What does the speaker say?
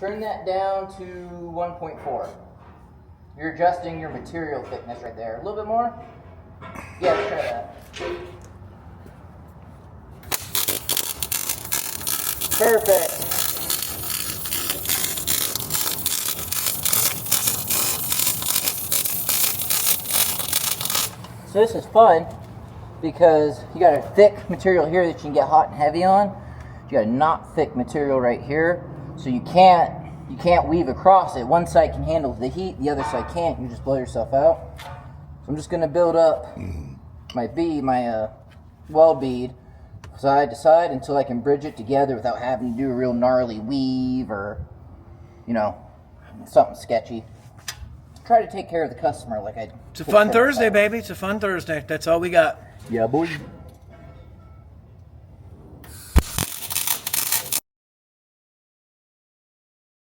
turn that down to 1.4. You're adjusting your material thickness right there. A little bit more? Yeah, let's try that. Perfect. So this is fun because you got a thick material here that you can get hot and heavy on. You got a not thick material right here, so you can't weave across it. One side can handle the heat, the other side can't. You just blow yourself out. So I'm just gonna build up my weld bead side to side until I can bridge it together without having to do a real gnarly weave or, you know, something sketchy. Try to take care of the customer like I. It's a fun Thursday, baby. It's a fun Thursday. That's all we got. Yeah, boy.